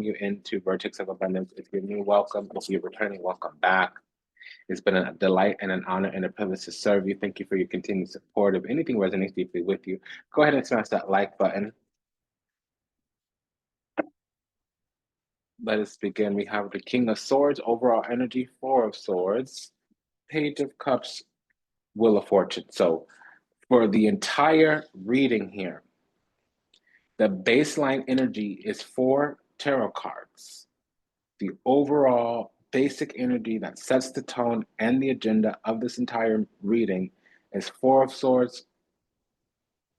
you into Vertex of Abundance. If you're new, welcome. If you're returning, welcome back. It's been a delight and an honor and a privilege to serve you. Thank you for your continued support. If anything resonates deeply with you, go ahead and smash that like button. Let us begin. We have the King of Swords, overall energy, Four of Swords, Page of Cups, Wheel of Fortune. So for the entire reading here, the baseline energy is 4 tarot cards. The overall basic energy that sets the tone and the agenda of this entire reading is 4 of Swords,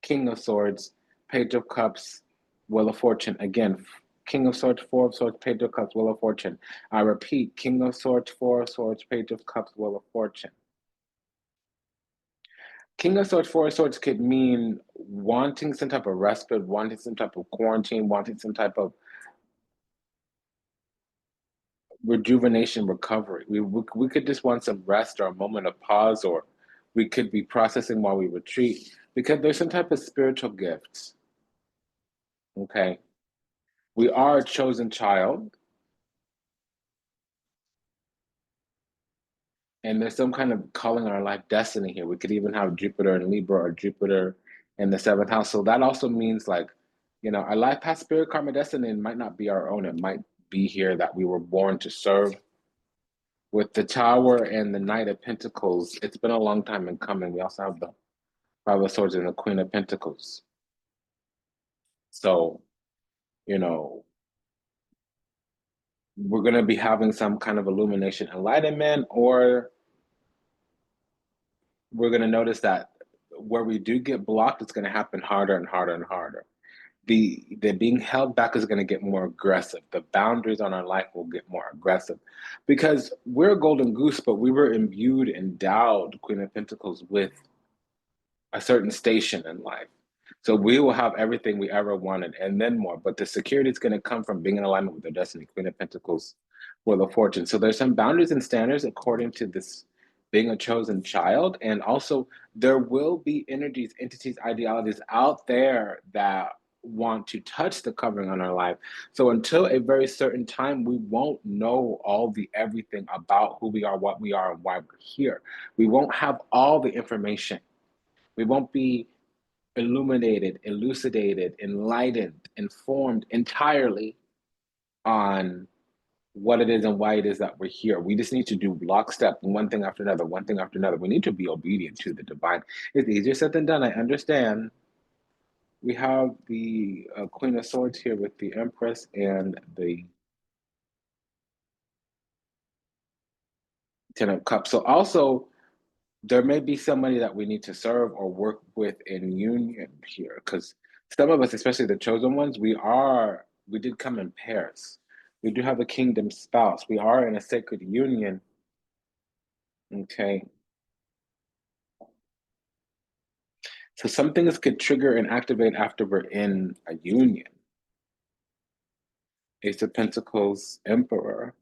King of Swords, Page of Cups, Wheel of Fortune. Again, King of Swords, 4 of Swords, Page of Cups, Wheel of Fortune. I repeat, King of Swords, 4 of Swords, Page of Cups, Wheel of Fortune. King of Swords, 4 of Swords could mean wanting some type of respite, wanting some type of quarantine, wanting some type of rejuvenation, recovery. We could just want some rest or a moment of pause, or we could be processing while we retreat, because there's some type of spiritual gifts. Okay. We are a chosen child. And there's some kind of calling on our life destiny here. We could even have Jupiter in Libra or Jupiter in the 7th house. So that also means, like, you know, our life past spirit karma destiny might not be our own. It might be here that we were born to serve. With the Tower and the Knight of Pentacles, it's been a long time in coming. We also have the Five of Swords and the Queen of Pentacles. So, you know, we're going to be having some kind of illumination, enlightenment, or we're going to notice that where we do get blocked, it's going to happen harder and harder and harder. The being held back is going to get more aggressive. The boundaries on our life will get more aggressive, because we're a golden goose, but we were imbued, endowed, Queen of Pentacles, with a certain station in life. So we will have everything we ever wanted and then more, but the security is going to come from being in alignment with our destiny, Queen of Pentacles, Wheel of Fortune. So there's some boundaries and standards according to this being a chosen child. And also there will be energies, entities, ideologies out there that want to touch the covering on our life. So until a very certain time, we won't know all the everything about who we are, what we are, and why we're here. We won't have all the information. We won't be illuminated, elucidated, enlightened, informed entirely on what it is and why it is that we're here. We just need to do lockstep, one thing after another, one thing after another. We need to be obedient to the divine. It's easier said than done, I understand. We have the Queen of Swords here with the Empress and the Ten of Cups. So also, there may be somebody that we need to serve or work with in union here, because some of us, especially the chosen ones, we did come in pairs. We do have a kingdom spouse. We are in a sacred union. Okay. So some things could trigger and activate after we're in a union. Ace of Pentacles, Emperor.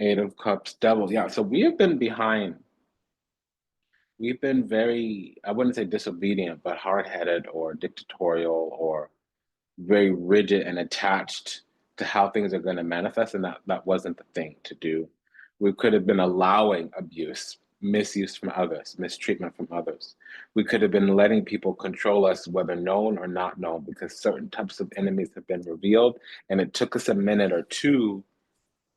Eight of Cups, Devil. Yeah, so we have been behind. We've been very, I wouldn't say disobedient, but hard-headed or dictatorial or very rigid and attached to how things are going to manifest, and that wasn't the thing to do. We could have been allowing abuse, misuse from others, mistreatment from others. We could have been letting people control us, whether known or not known, because certain types of enemies have been revealed, and it took us a minute or two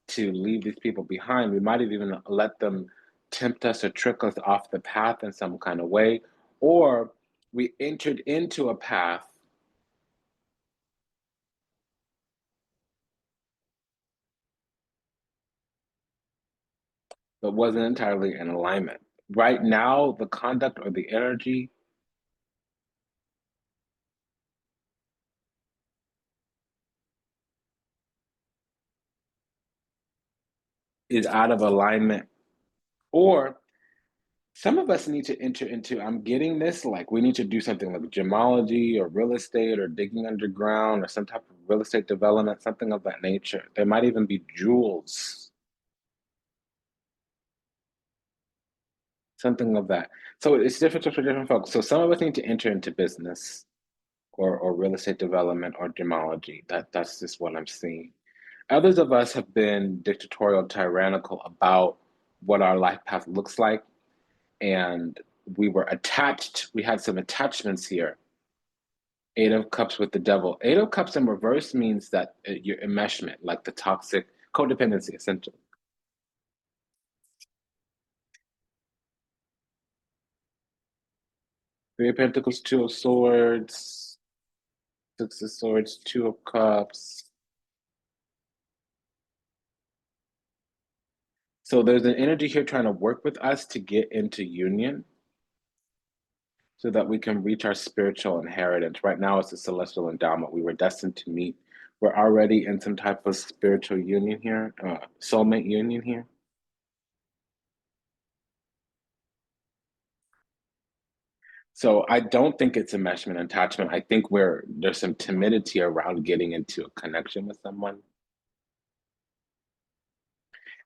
to leave these people behind. We might have even let them tempt us or trick us off the path in some kind of way, or we entered into a path but wasn't entirely in alignment. Right now, the conduct or the energy is out of alignment. Or some of us need to enter into, I'm getting this, like we need to do something like gemology or real estate or digging underground or some type of real estate development, something of that nature. There might even be jewels, something of that. So it's different for different folks. So some of us need to enter into business. or real estate development or gemology. That's just what I'm seeing. Others of us have been dictatorial, tyrannical about what our life path looks like, and we were attached. We had some attachments here. Eight of Cups with the Devil. Eight of Cups in reverse means that your enmeshment, like the toxic codependency, essentially. Three of Pentacles, Two of Swords, Six of Swords, Two of Cups. So there's an energy here trying to work with us to get into union so that we can reach our spiritual inheritance. Right now, it's a celestial endowment. We were destined to meet. We're already in some type of spiritual union here, soulmate union here. So I don't think it's enmeshment attachment. I think there's some timidity around getting into a connection with someone.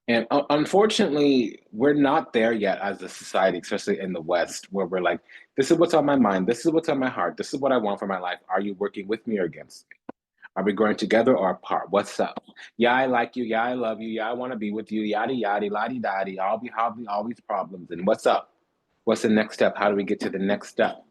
And unfortunately, we're not there yet as a society, especially in the West, where we're like, this is what's on my mind. This is what's on my heart. This is what I want for my life. Are you working with me or against me? Are we growing together or apart? What's up? Yeah, I like you. Yeah, I love you. Yeah, I want to be with you. Yada, yada, la di da di. All these problems. And what's up? What's the next step? How do we get to the next step?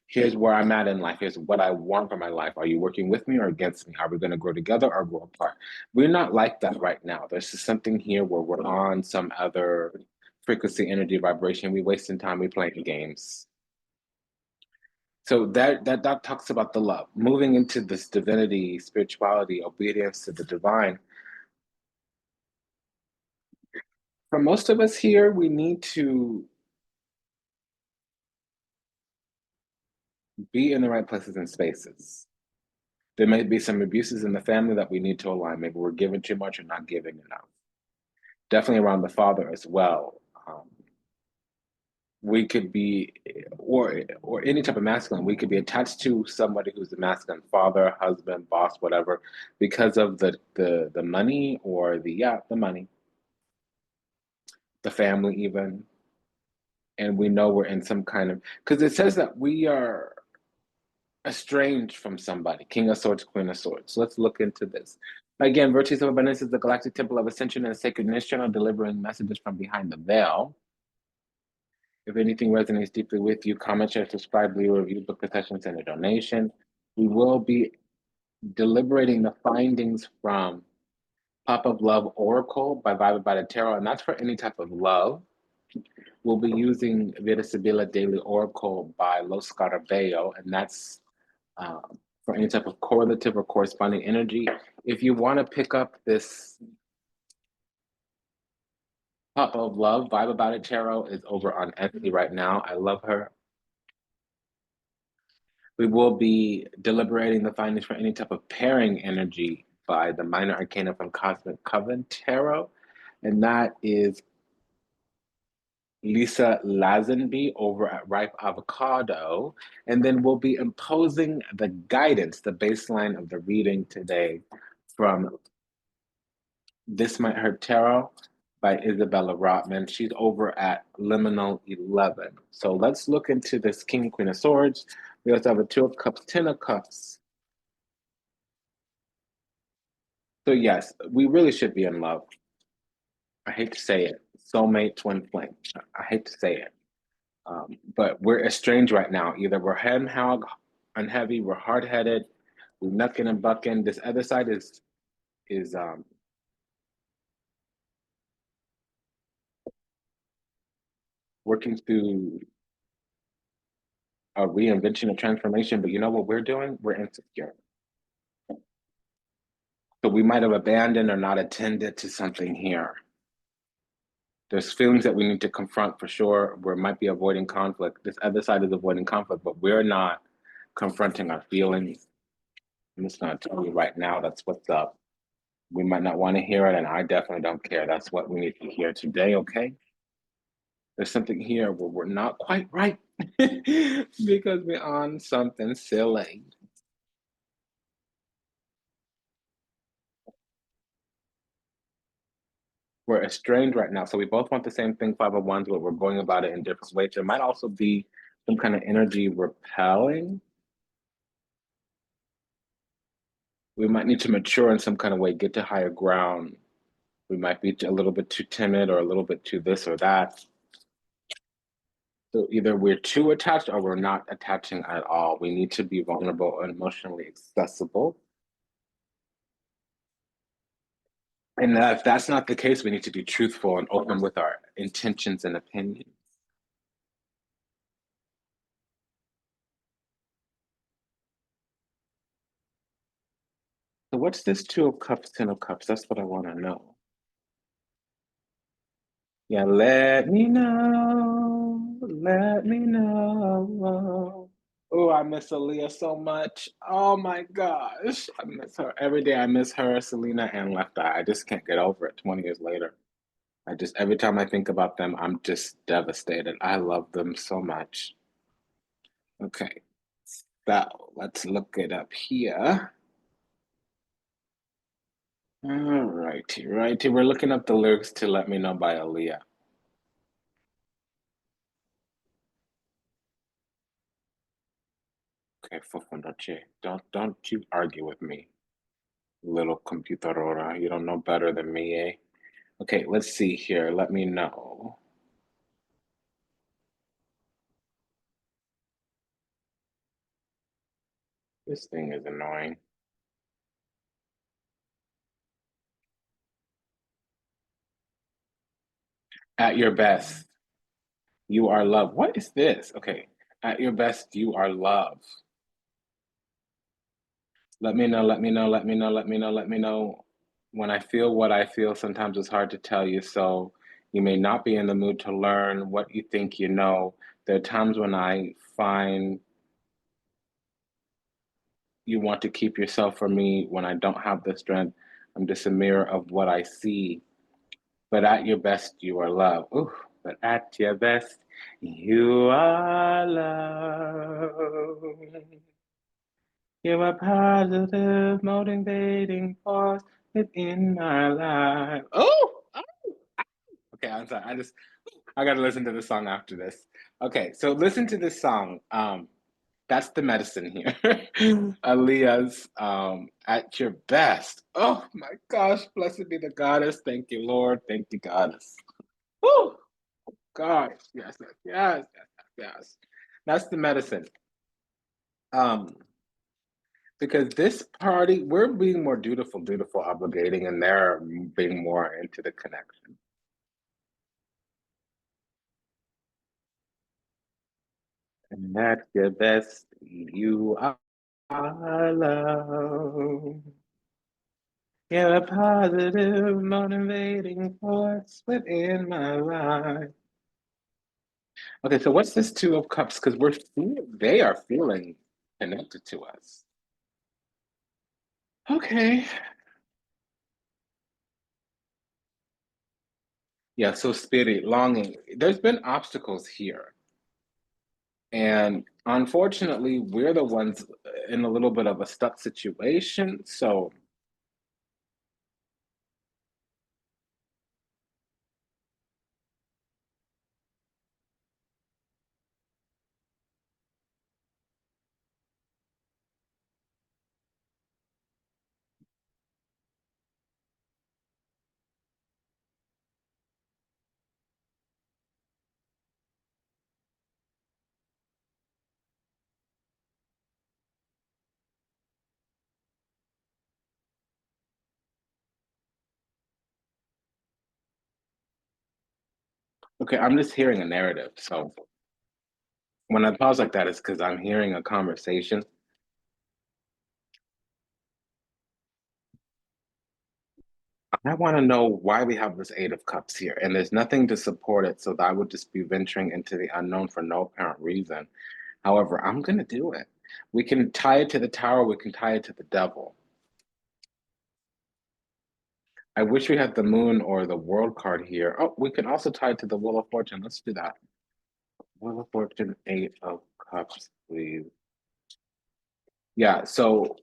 Here's where I'm at in life. Here's what I want for my life. Are you working with me or against me? Are we going to grow together or grow apart? We're not like that right now. There's just something here where we're on some other frequency, energy, vibration. We wasting time. We playing games. So that talks about the love. Moving into this divinity, spirituality, obedience to the divine. For most of us here, we need to be in the right places and spaces. There may be some abuses in the family that we need to align. Maybe we're giving too much or not giving enough. Definitely around the father as well. We could be, or any type of masculine, we could be attached to somebody who's a masculine father, husband, boss, whatever, because of the money or the money, the family even, and we know we're in some kind of, because it says that we are estranged from somebody. King of Swords, Queen of Swords. So let's look into this. Again, Virtues of Abundance is the galactic temple of ascension and sacredness channel, delivering messages from behind the veil. If anything resonates deeply with you, comment, share, subscribe, leave a review, book a session, send a donation. We will be deliberating the findings from Pop of Love Oracle by Vibe by the Tarot, and that's for any type of love. We'll be using Vida Sibila Daily Oracle by Los Scarabeo, and that's for any type of correlative or corresponding energy. If you want to pick up this Pop of Love, Vibe About It Tarot is over on Etsy right now. I love her. We will be deliberating the findings for any type of pairing energy by the Minor Arcana from Cosmic Coven Tarot, and that is Lisa Lazenby over at Ripe Avocado. And then we'll be imposing the guidance, the baseline of the reading today from This Might Hurt Tarot by Isabella Rotman. She's over at Liminal 11. So let's look into this King, Queen of Swords. We also have a Two of Cups, Ten of Cups. So yes, we really should be in love. I hate to say it. Soulmate, twin flame. I hate to say it. But we're estranged right now. Either we're head and hog and heavy, we're hard-headed, we're knucking and bucking. This other side is working through a reinvention, a transformation. But you know what we're doing? We're insecure. So we might have abandoned or not attended to something here. There's feelings that we need to confront for sure. We might be avoiding conflict. This other side is avoiding conflict, but we're not confronting our feelings. I'm just going to tell you right now, that's what's up. We might not want to hear it, and I definitely don't care. That's what we need to hear today, okay? There's something here where we're not quite right because we're on something silly. We're estranged right now. So we both want the same thing, 501s, but we're going about it in different ways. There might also be some kind of energy repelling. We might need to mature in some kind of way, get to higher ground. We might be a little bit too timid or a little bit too this or that. So either we're too attached or we're not attaching at all. We need to be vulnerable and emotionally accessible. And if that's not the case, we need to be truthful and open with our intentions and opinions. So what's this Two of Cups, Ten of Cups? That's what I want to know. Yeah, let me know. Let me know. Oh, I miss Aaliyah so much. Oh my gosh. I miss her. Every day I miss her, Selena, and Left Eye. I just can't get over it 20 years later. Every time I think about them, I'm just devastated. I love them so much. Okay, so let's look it up here. All righty, righty. We're looking up the lyrics to Let Me Know by Aaliyah. Okay, Fofondoche. Don't you argue with me, little computadora. You don't know better than me, eh? Okay, let's see here. Let me know. This thing is annoying. At your best, you are love. What is this? Okay, at your best, you are love. Let me know, let me know, let me know, let me know, let me know. When I feel what I feel, sometimes it's hard to tell you. So you may not be in the mood to learn what you think you know. There are times when I find you want to keep yourself from me when I don't have the strength. I'm just a mirror of what I see. But at your best, you are love. Ooh, but at your best, you are love. You're a positive, motivating force within my life. Oh, okay. I'm sorry. I gotta listen to the song after this. Okay, so listen to this song. That's the medicine here. Aaliyah's At Your Best. Oh my gosh, blessed be the goddess. Thank you, Lord. Thank you, goddess. Oh gosh, yes, yes, yes, yes, yes, yes. That's the medicine. Um, because this party, we're being more dutiful, dutiful, obligating, and they're being more into the connection. And at your best, you are love. You're a positive, motivating force within my life. Okay, so what's this Two of Cups? Because they are feeling connected to us. Okay. Yeah, so spirit, longing. There's been obstacles here. And unfortunately, we're the ones in a little bit of a stuck situation. So, okay, I'm just hearing a narrative. So when I pause like that, it's because I'm hearing a conversation. I want to know why we have this Eight of Cups here, and there's nothing to support it. So I would just be venturing into the unknown for no apparent reason. However, I'm going to do it. We can tie it to the tower, we can tie it to the devil. I wish we had the moon or the world card here. Oh, we can also tie it to the Wheel of Fortune. Let's do that. Wheel of Fortune, Eight of Cups, please. Yeah, so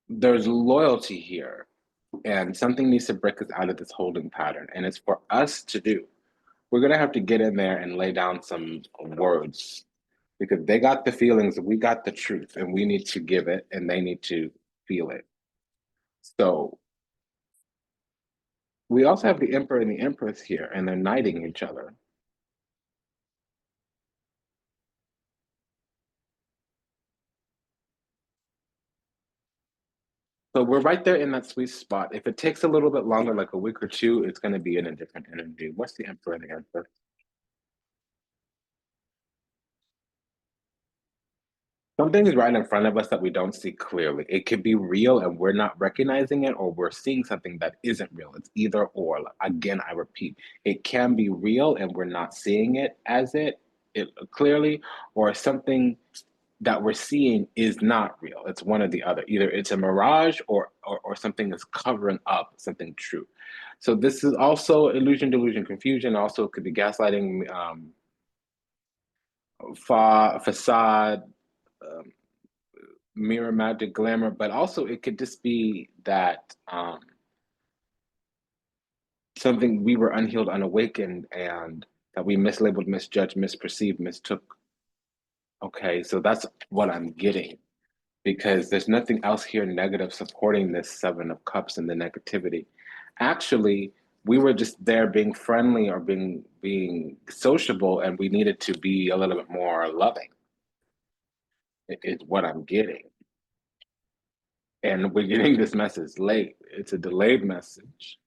there's loyalty here, and something needs to break us out of this holding pattern, and it's for us to do. We're gonna have to get in there and lay down some words. because they got the feelings, we got the truth, and we need to give it, and they need to feel it. So we also have the Emperor and the Empress here, and they're knighting each other. So we're right there in that sweet spot. If it takes a little bit longer, like a week or two, it's going to be in a different energy. What's the Emperor and the Empress? Something is right in front of us that we don't see clearly. It could be real and we're not recognizing it, or we're seeing something that isn't real. It's either or. Again, I repeat, it can be real and we're not seeing it as it clearly, or something that we're seeing is not real. It's one or the other. Either it's a mirage, or something is covering up something true. So this is also illusion, delusion, confusion. Also, it could be gaslighting, facade, um, mirror, magic, glamour. But also, it could just be that something we were unhealed, unawakened, and that we mislabeled, misjudged, misperceived, mistook. Okay, so that's what I'm getting, because there's nothing else here negative supporting this Seven of Cups and the negativity. Actually, we were just there being friendly, or being sociable, and we needed to be a little bit more loving. Is what I'm getting. And we're getting this message late. It's a delayed message.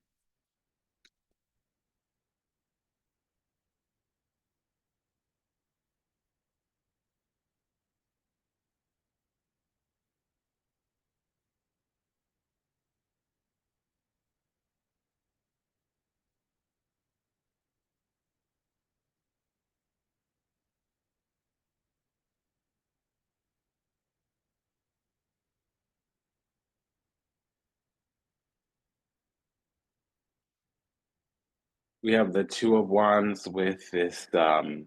We have the Two of Wands with this Nine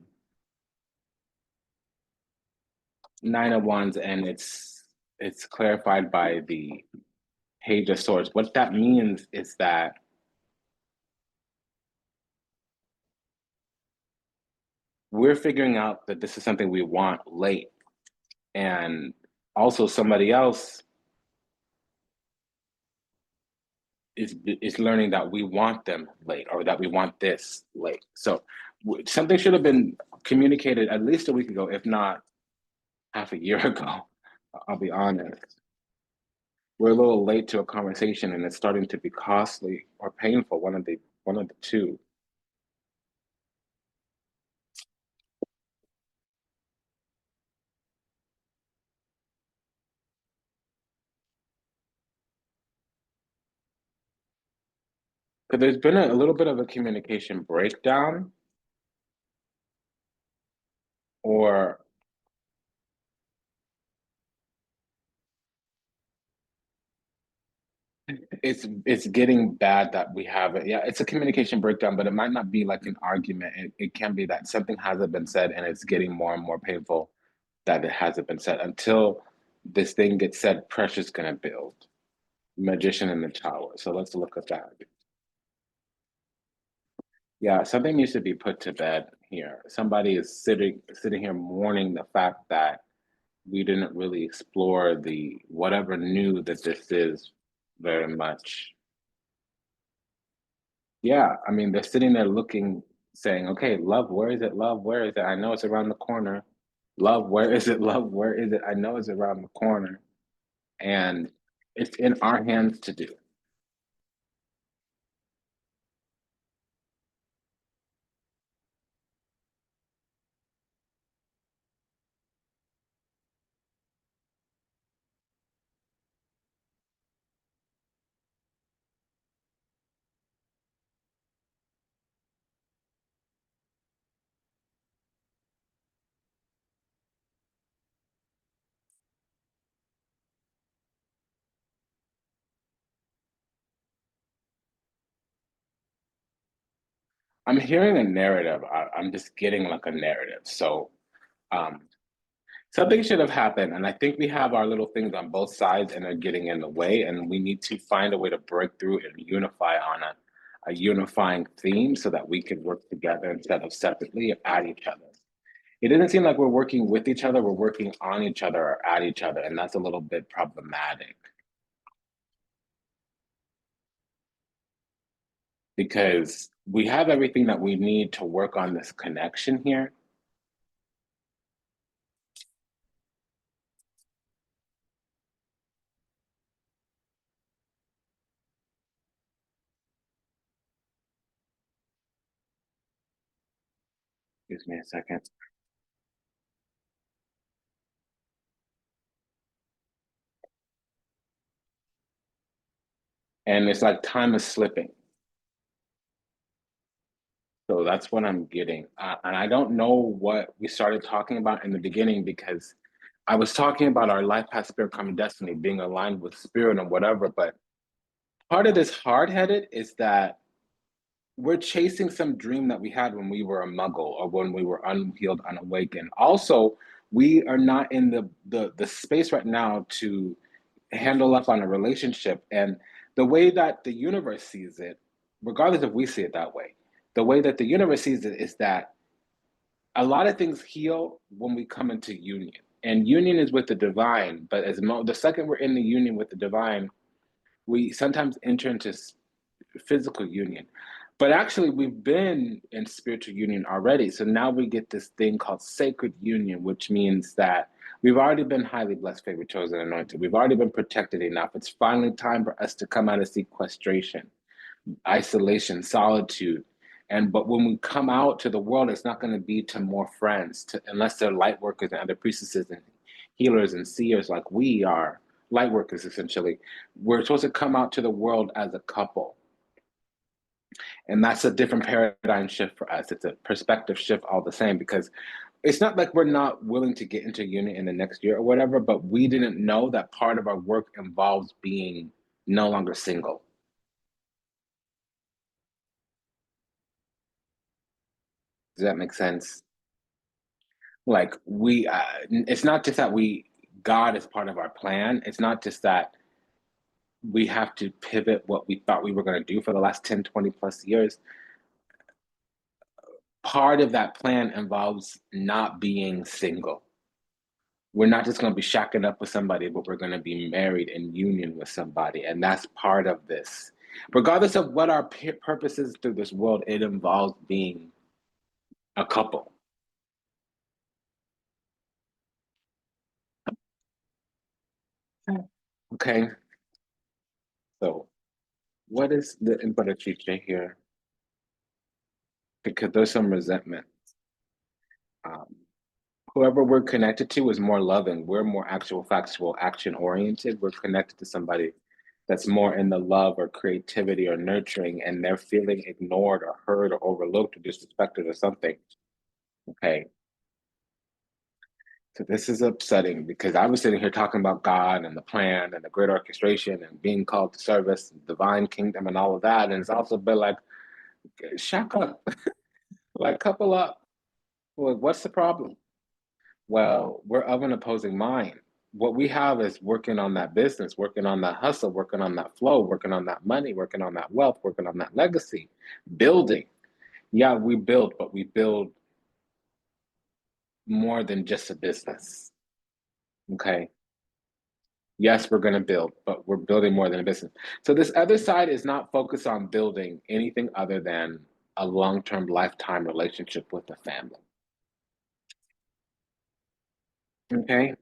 of Wands, and it's clarified by the Page of Swords. What that means is that we're figuring out that this is something we want late, and also somebody else is learning that we want them late, or that we want this late. So something should have been communicated at least a week ago, if not half a year ago. I'll be honest. We're a little late to a conversation, and it's starting to be costly or painful. One of the two. Because there's been a little bit of a communication breakdown, or it's getting bad that we have it. Yeah, it's a communication breakdown, but it might not be like an argument. It can be that something hasn't been said, and it's getting more and more painful that it hasn't been said. Until this thing gets said, pressure's gonna build. Magician in the tower. So let's look at that. Yeah, something needs to be put to bed here. Somebody is sitting here mourning the fact that we didn't really explore the whatever new that this is very much. Yeah, I mean, they're sitting there looking, saying, okay, love, where is it? Love, where is it? I know it's around the corner. Love, where is it? Love, where is it? I know it's around the corner. And it's in our hands to do. I'm hearing a narrative. I'm just getting like a narrative. So um, something should have happened. And I think we have our little things on both sides, and they're getting in the way. And we need to find a way to break through and unify on a unifying theme, so that we can work together instead of separately at each other. It doesn't seem like we're working with each other, we're working on each other or at each other, and that's a little bit problematic because we have everything that we need to work on this connection here. Excuse me a second. And it's like time is slipping. So that's what I'm getting. And I don't know what we started talking about in the beginning because I was talking about our life path, spirit, karma, destiny, being aligned with spirit and whatever. But part of this hard headed is that we're chasing some dream that we had when we were a muggle or when we were unhealed, unawakened. Also, we are not in the space right now to handle up on a relationship. And the way that the universe sees it, regardless if we see it that way, the way that the universe sees it is that a lot of things heal when we come into union. And union is with the divine, but the second we're in the union with the divine, we sometimes enter into physical union. But actually, we've been in spiritual union already. So now we get this thing called sacred union, which means that we've already been highly blessed, favored, chosen, anointed. We've already been protected enough. It's finally time for us to come out of sequestration, isolation, solitude. And but when we come out to the world, it's not going to be to more friends, unless they're light workers and other priestesses and healers and seers like we are, light workers essentially. We're supposed to come out to the world as a couple. And that's a different paradigm shift for us. It's a perspective shift all the same because it's not like we're not willing to get into unit in the next year or whatever, but we didn't know that part of our work involves being no longer single. Does that make sense? Like it's not just that God is part of our plan. It's not just that we have to pivot what we thought we were going to do for the last 10, 20 plus years. Part of that plan involves not being single. We're not just going to be shacking up with somebody, but we're going to be married in union with somebody. And that's part of this. Regardless of what our purpose is through this world, it involves being a couple. Okay. So, what is the input teacher here? Because there's some resentment. Um, Whoever we're connected to is more loving. We're more actual, factual, action oriented. We're connected to somebody that's more in the love or creativity or nurturing, and they're feeling ignored or heard or overlooked or disrespected or something. Okay. So this is upsetting because I was sitting here talking about God and the plan and the great orchestration and being called to service, divine kingdom, and all of that. And it's also been like, shack up, like couple up. Well, what's the problem? Well, we're of an opposing mind. What we have is working on that business, working on that hustle, working on that flow, working on that money, working on that wealth, working on that legacy, building. Yeah, we build, but we build more than just a business. Okay. Yes, we're going to build, but we're building more than a business. So this other side is not focused on building anything other than a long-term lifetime relationship with the family. Okay.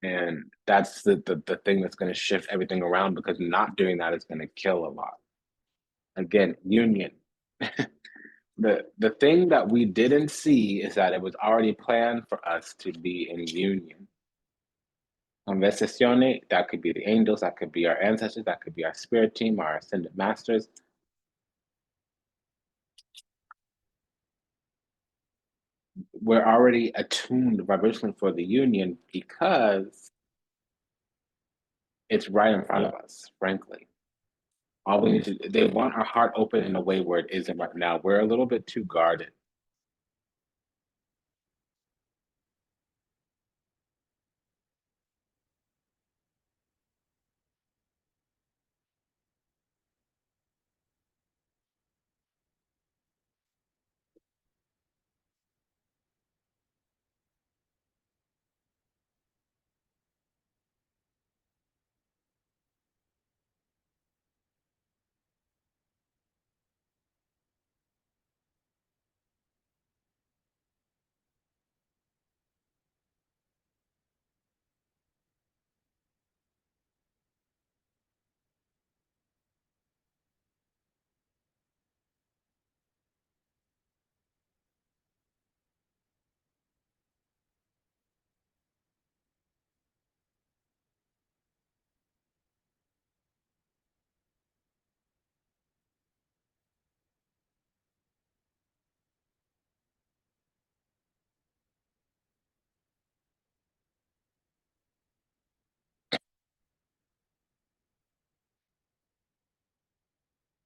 And that's the thing that's going to shift everything around because not doing that is going to kill a lot. Again, union. The thing that we didn't see is that it was already planned for us to be in union. Conversazione, that could be the angels, that could be our ancestors, that could be our spirit team, our ascended masters. We're already attuned vibrationally for the union because it's right in front of us, frankly. All we need to, they want our heart open in a way where it isn't right now. We're a little bit too guarded.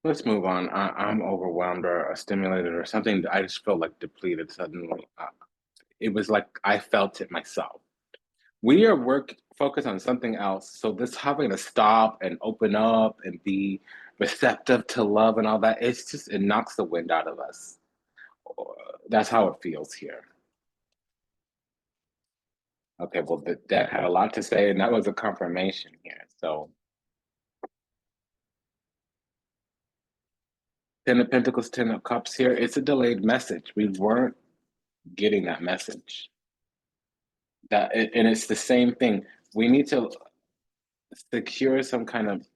Let's move on. I'm overwhelmed or stimulated or something. I just feel like depleted suddenly. It was like I felt it myself. We are work focused on something else. So this having to stop and open up and be receptive to love and all that, it's just it knocks the wind out of us. That's how it feels here. Okay, well that had a lot to say, and that was a confirmation here. So Ten of Pentacles, Ten of Cups here. It's a delayed message. We weren't getting that message. And it's the same thing. We need to secure some kind of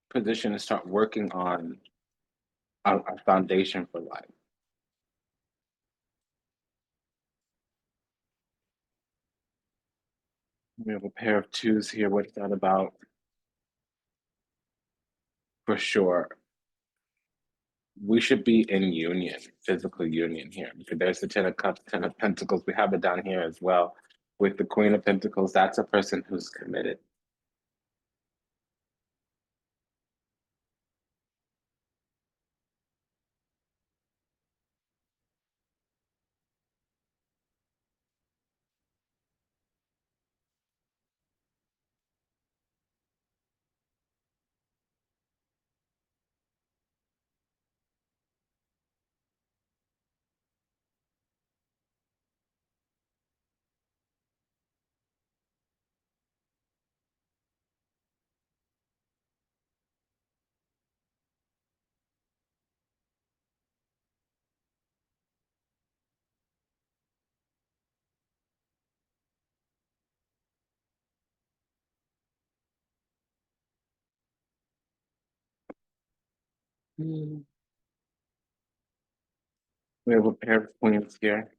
position and start working on our foundation for life. We have a pair of twos here. What's that about? For sure. We should be in union, physical union here. Because there's the Ten of Cups, Ten of Pentacles. We have it down here as well. With the Queen of Pentacles, that's a person who's committed. Hmm. We have a pair of queens here.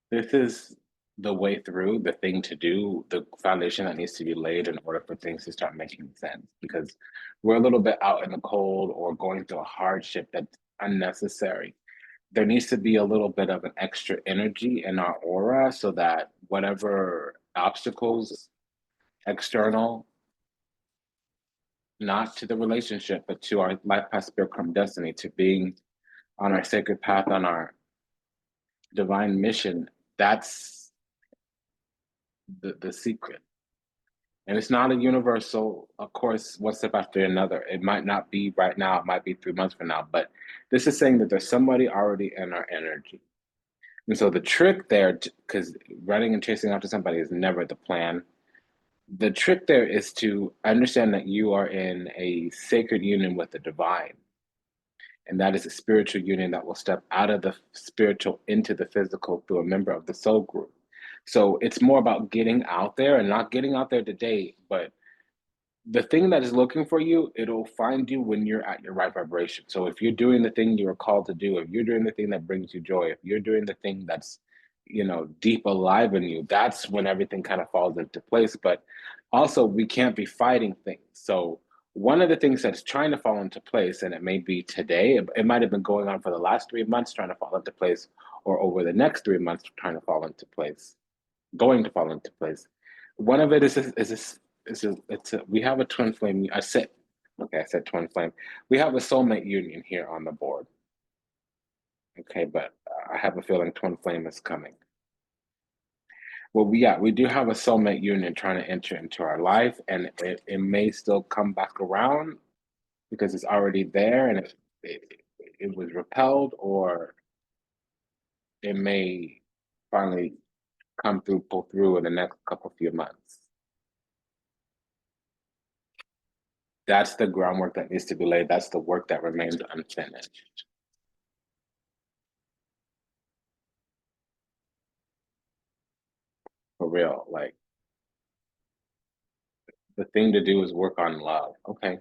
This is the way through, the thing to do, the foundation that needs to be laid in order for things to start making sense. Because we're a little bit out in the cold or going through a hardship that's unnecessary. There needs to be a little bit of an extra energy in our aura so that whatever obstacles external, not to the relationship, but to our life path, spirit, karma, destiny, to being on our sacred path, on our divine mission, that's the secret. And it's not a universal, of course, one step after another. It might not be right now, it might be 3 months from now, but this is saying that there's somebody already in our energy. And so the trick there, because running and chasing after somebody is never the plan, the trick there is to understand that you are in a sacred union with the divine. And that is a spiritual union that will step out of the spiritual into the physical through a member of the soul group. So it's more about getting out there and not getting out there today, but the thing that is looking for you, it'll find you when you're at your right vibration. So if you're doing the thing you are called to do, if you're doing the thing that brings you joy, if you're doing the thing that's, deep alive in you, that's when everything kind of falls into place. But also, we can't be fighting things. So one of the things that's trying to fall into place, and it may be today, it might have been going on for the last 3 months trying to fall into place, or over the next 3 months trying to fall into place, going to fall into place. One of it we have a twin flame. I said twin flame. We have a soulmate union here on the board. Okay, but I have a feeling twin flame is coming. Well, we do have a soulmate union trying to enter into our life, and it may still come back around because it's already there, and it was repelled, or it may finally pull through in the next couple few months. That's the groundwork that needs to be laid. That's the work that remains unfinished. For real. Like, the thing to do is work on love. Okay.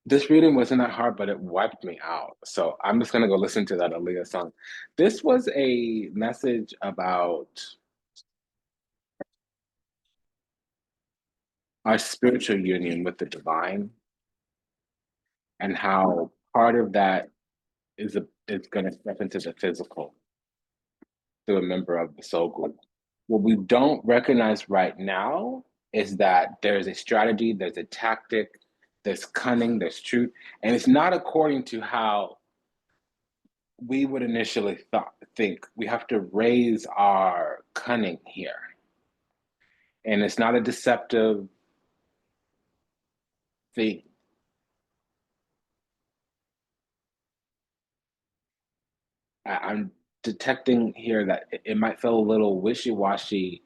This reading wasn't that hard, but it wiped me out. So I'm just gonna go listen to that Aaliyah song. This was a message about our spiritual union with the divine, and how part of that is is going to step into the physical through a member of the soul group. What we don't recognize right now is that there's a strategy, there's a tactic, there's cunning, there's truth, and it's not according to how we would initially think. We have to raise our cunning here. And it's not a deceptive thing. I'm detecting here that it might feel a little wishy-washy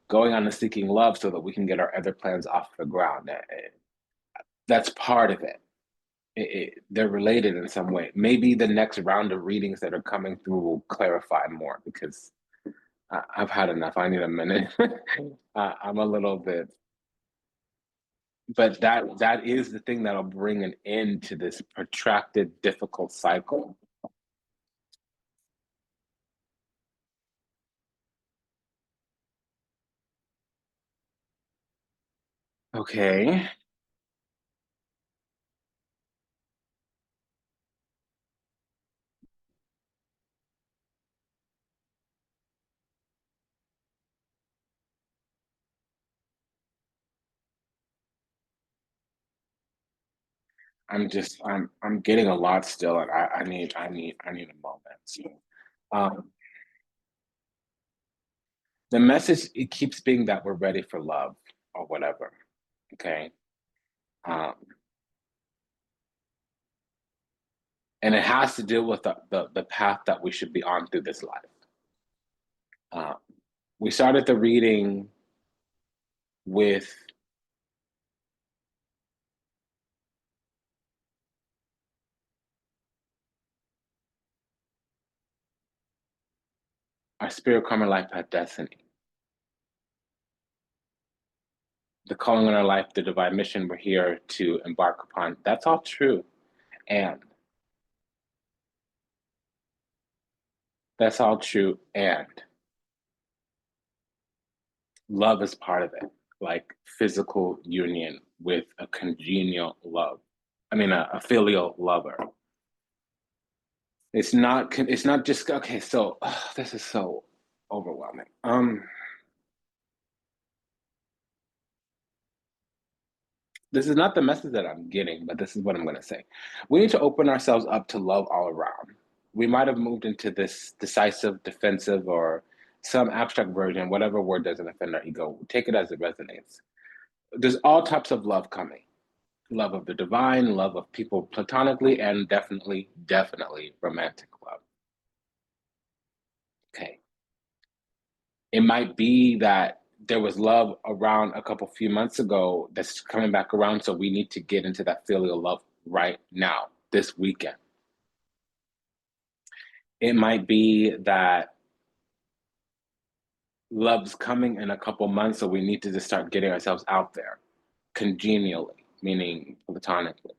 going on and seeking love so that we can get our other plans off the ground. That's part of it. They're related in some way. Maybe the next round of readings that are coming through will clarify more because I've had enough. I need a minute. I'm a little bit, but that is the thing that'll bring an end to this protracted, difficult cycle. Okay. I'm getting a lot still, and I need a moment. So, um, the message it keeps being that we're ready for love or whatever. Okay. Um, and it has to deal with the path that we should be on through this life. Um, we started the reading with our spirit, karma, life path, destiny, the calling on our life, the divine mission we're here to embark upon. That's all true, and that's all true, and love is part of it, like physical union with a congenial love. I mean, a filial lover. It's not just okay. So this is so overwhelming. This is not the message that I'm getting, but this is what I'm going to say. We need to open ourselves up to love all around. We might have moved into this decisive, defensive, or some abstract version, whatever word doesn't offend our ego. Take it as it resonates. There's all types of love coming: love of the divine, love of people platonically, and definitely romantic love. Okay. It might be that there was love around a couple few months ago that's coming back around, so we need to get into that filial love right now, this weekend. It might be that love's coming in a couple months, so we need to just start getting ourselves out there congenially, meaning platonically,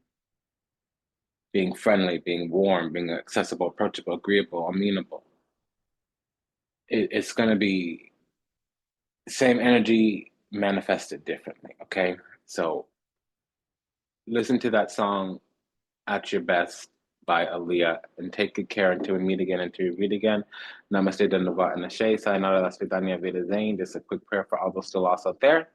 being friendly, being warm, being accessible, approachable, agreeable, amenable. It's going to be same energy manifested differently. Okay, so listen to that song "At Your Best" by Aaliyah, and take good care until we meet again, until we meet again. Namaste, Dandavat, and Ashe. Sayonara, Las Vidania, Vida Zane. Just a quick prayer for all those still lost out there.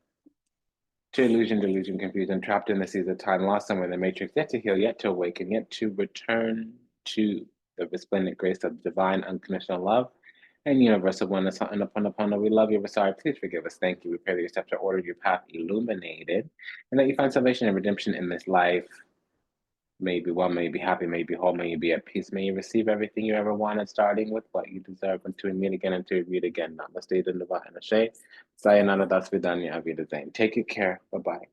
To illusion, delusion, confusion, trapped in the seas of time, lost somewhere in the matrix, yet to heal, yet to awaken, yet to return to the resplendent grace of divine unconditional love and universal oneness. Upon we love you. We're sorry. Please forgive us. Thank you. We pray that your steps are ordered, your path illuminated, and that you find salvation and redemption in this life. May you be well, may you be happy, may you be whole, may you be at peace, may you receive everything you ever wanted, starting with what you deserve, until we meet again, until we meet again. Namaste, Dandavat, and Ashe. Sayonara, Das Vidanya, Avida Zane. Take good care. Bye-bye.